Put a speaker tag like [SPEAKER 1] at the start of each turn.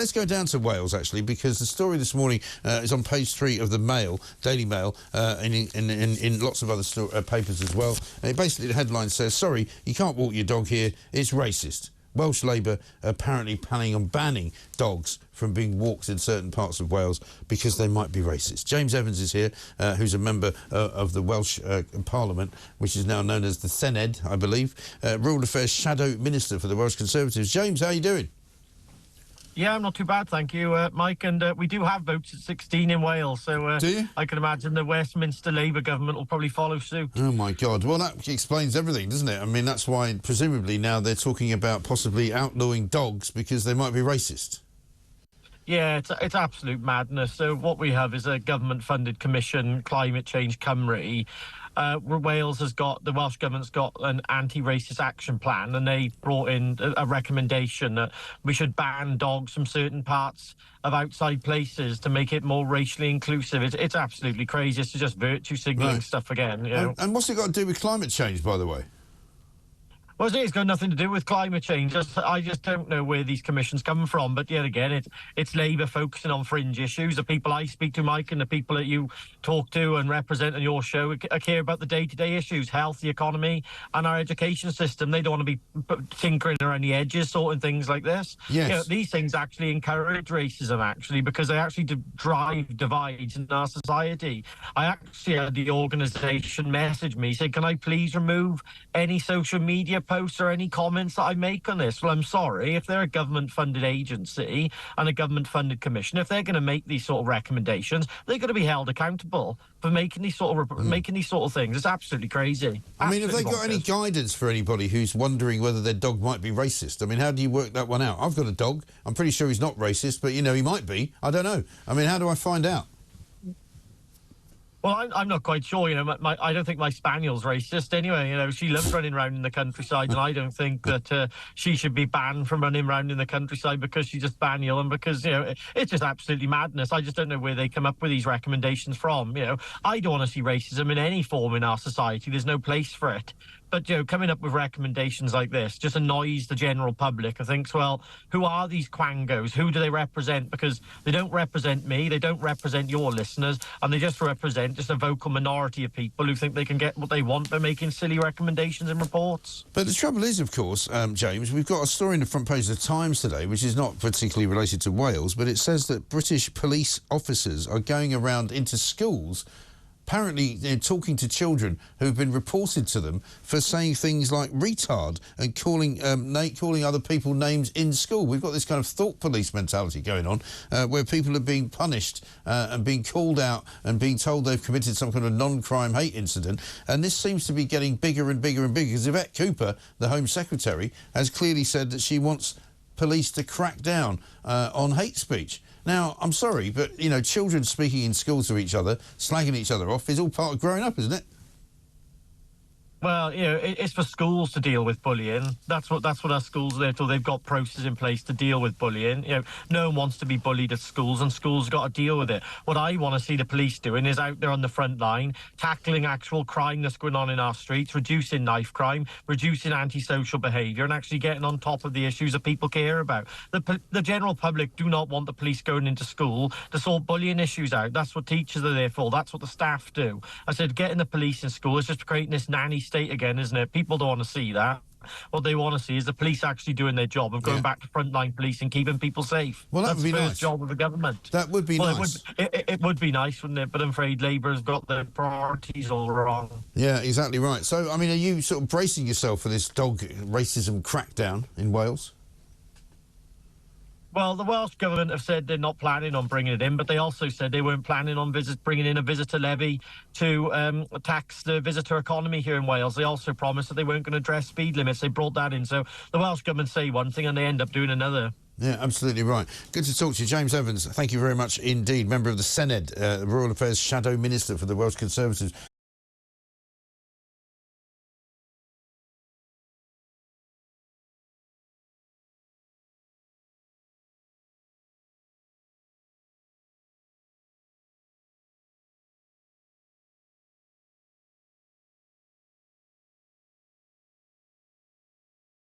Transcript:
[SPEAKER 1] Let's go down to Wales, actually, because the story this morning is on page 3 of the Mail, Daily Mail, and in lots of other papers as well. And basically, the headline says, sorry, you can't walk your dog here, it's racist. Welsh Labour apparently planning on banning dogs from being walked in certain parts of Wales because they might be racist. James Evans is here, who's a member of the Welsh Parliament, which is now known as the Senedd, I believe, Rural Affairs Shadow Minister for the Welsh Conservatives. James, how are you doing?
[SPEAKER 2] Yeah, I'm not too bad, thank you, Mike. And we do have votes at 16 in Wales, so
[SPEAKER 1] do you?
[SPEAKER 2] I can imagine the Westminster Labour government will probably follow suit.
[SPEAKER 1] Oh, my God. Well, that explains everything, doesn't it? I mean, that's why, presumably, now they're talking about possibly outlawing dogs because they might be racist.
[SPEAKER 2] Yeah, it's absolute madness. So what we have is a government-funded commission, Climate Cymru. The Welsh government's got an anti-racist action plan, and they brought in a recommendation that we should ban dogs from certain parts of outside places to make it more racially inclusive. It's absolutely crazy. It's just virtue signalling stuff again. You know?
[SPEAKER 1] And what's it got to do with climate change, by the way?
[SPEAKER 2] Well, it's got nothing to do with climate change. I just don't know where these commissions come from. But yet again, it's Labour focusing on fringe issues. The people I speak to, Mike, and the people that you talk to and represent on your show care about the day-to-day issues, health, the economy, and our education system. They don't want to be tinkering around the edges, sorting things like this.
[SPEAKER 1] Yes.
[SPEAKER 2] You know, these things actually encourage racism, actually, because they actually drive divides in our society. I actually had the organisation message me, say, can I please remove any social media posts or any comments that I make on this? Well, I'm sorry, if they're a government-funded agency and a government-funded commission, if they're going to make these sort of recommendations, they're going to be held accountable for making these sort of things. It's absolutely crazy.
[SPEAKER 1] I mean, have they got any guidance for anybody who's wondering whether their dog might be racist? I mean, how do you work that one out? I've got a dog. I'm pretty sure he's not racist, but, you know, he might be. I don't know. I mean, how do I find out?
[SPEAKER 2] Well, I'm not quite sure. You know, I don't think my spaniel's racist anyway. You know, she loves running around in the countryside, and I don't think that she should be banned from running around in the countryside because she's a spaniel and because, you know, it's just absolutely madness. I just don't know where they come up with these recommendations from. You know, I don't want to see racism in any form in our society. There's no place for it. But, you know, coming up with recommendations like this just annoys the general public. I think, well, who are these quangos? Who do they represent? Because they don't represent me, they don't represent your listeners, and they just represent just a vocal minority of people who think they can get what they want by making silly recommendations and reports.
[SPEAKER 1] But the trouble is, of course, James, we've got a story in the front page of the Times today, which is not particularly related to Wales, but it says that British police officers are going around into schools apparently they're talking to children who've been reported to them for saying things like retard and calling other people names in school. We've got this kind of thought police mentality going on where people are being punished and being called out and being told they've committed some kind of non-crime hate incident. And this seems to be getting bigger and bigger and bigger because Yvette Cooper, the Home Secretary, has clearly said that she wants police to crack down on hate speech. Now, I'm sorry, but, you know, children speaking in schools to each other, slagging each other off, is all part of growing up, isn't it?
[SPEAKER 2] Well, you know, it's for schools to deal with bullying. That's what our schools are there for. They've got processes in place to deal with bullying. You know, no one wants to be bullied at schools, and schools have got to deal with it. What I want to see the police doing is out there on the front line, tackling actual crime that's going on in our streets, reducing knife crime, reducing antisocial behaviour, and actually getting on top of the issues that people care about. The general public do not want the police going into school to sort bullying issues out. That's what teachers are there for. That's what the staff do. I said, getting the police in school is just creating this nanny state again, isn't it? People don't want to see that. What they want to see is the police actually doing their job of going back to frontline police and keeping people safe.
[SPEAKER 1] Well, that would be nice.
[SPEAKER 2] That's the first job of the government.
[SPEAKER 1] That would be nice.
[SPEAKER 2] It would be nice, wouldn't it? But I'm afraid Labour has got their priorities all wrong.
[SPEAKER 1] Yeah, exactly right. So, I mean, are you sort of bracing yourself for this dog racism crackdown in Wales?
[SPEAKER 2] Well, the Welsh government have said they're not planning on bringing it in, but they also said they weren't planning on bringing in a visitor levy to tax the visitor economy here in Wales. They also promised that they weren't going to address speed limits. They brought that in. So the Welsh government say one thing and they end up doing another.
[SPEAKER 1] Yeah, absolutely right. Good to talk to you. James Evans, thank you very much indeed. Member of the Senedd, Rural Affairs Shadow Minister for the Welsh Conservatives.